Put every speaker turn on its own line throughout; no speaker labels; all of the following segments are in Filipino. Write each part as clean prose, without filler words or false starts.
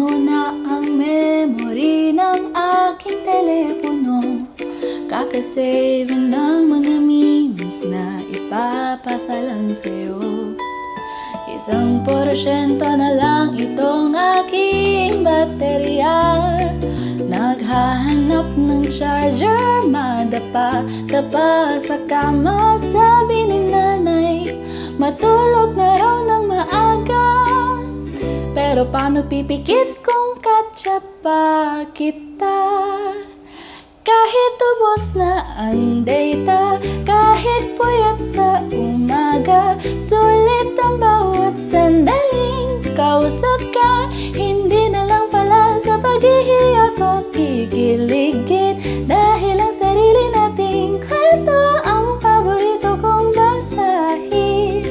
Puno na ang memory ng aking telepono. Kakasave ng mga memes na ipapasa lang sa'yo. 1% na lang itong aking baterya. Naghahanap ng charger, madapa-dapa sa kama. Sabi ni nanay, matulog na raw ng maaga. Pero paano pipikit kung katsa pa kita? Kahit ubos na ang data, kahit puyat sa umaga, sulit ang bawat sandaling kausap ka. Hindi na lang pala sa paghihiya ko kikiligin, dahil ang sarili nating kwento ang paborito kong basahin.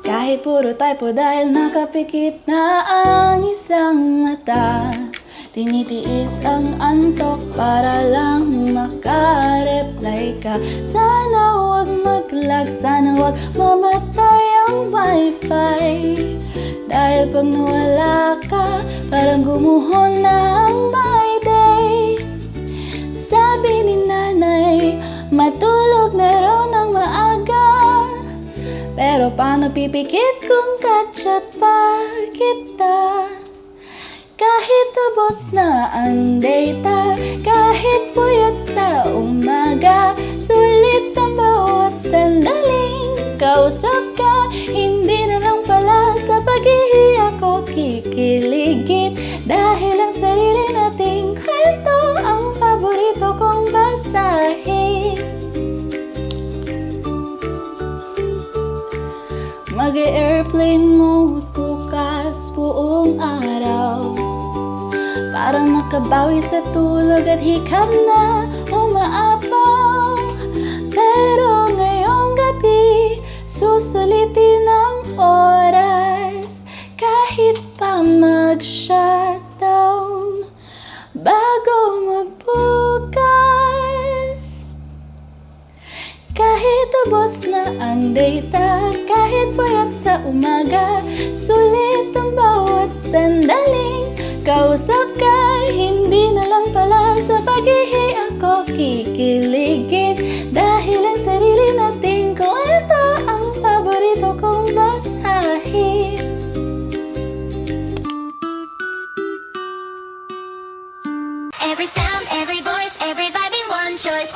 Kahit puro typo dahil nakapikit na ang isang mata, tinitiis ang antok para lang makareply ka. Sana wag mag-lag, sana wag mamatay ang wifi, dahil pag nawala ka, parang gumuho na ang my day. Sabi ni nanay, matulog na raw ng maaga. Pero paano pipikit kung katsa pa kita? Kahit ubos na ang data, kahit puyat sa umaga, sulit ang bawat sandaling kausap ka. Hindi na lang pala sa paghihiya ko kikiligin, dahil ang sarili nating kwento ang paborito kong basahin. Mag-airplane mode bukas buong araw, para makabawi sa tulog at hikap na umaapaw. Pero ngayong gabi, susulitin ang oras, kahit pa mag-shutdown bago magbukas. Kahit ubos na ang data, kahit puyat sa umaga, sulit ang bawat sandaling kausap ka. Hindi na lang pala sa paghihiya ko kikiligin, dahil ang sarili nating kwento ang paborito kong basahin.
Every sound, every voice, every vibe in one choice.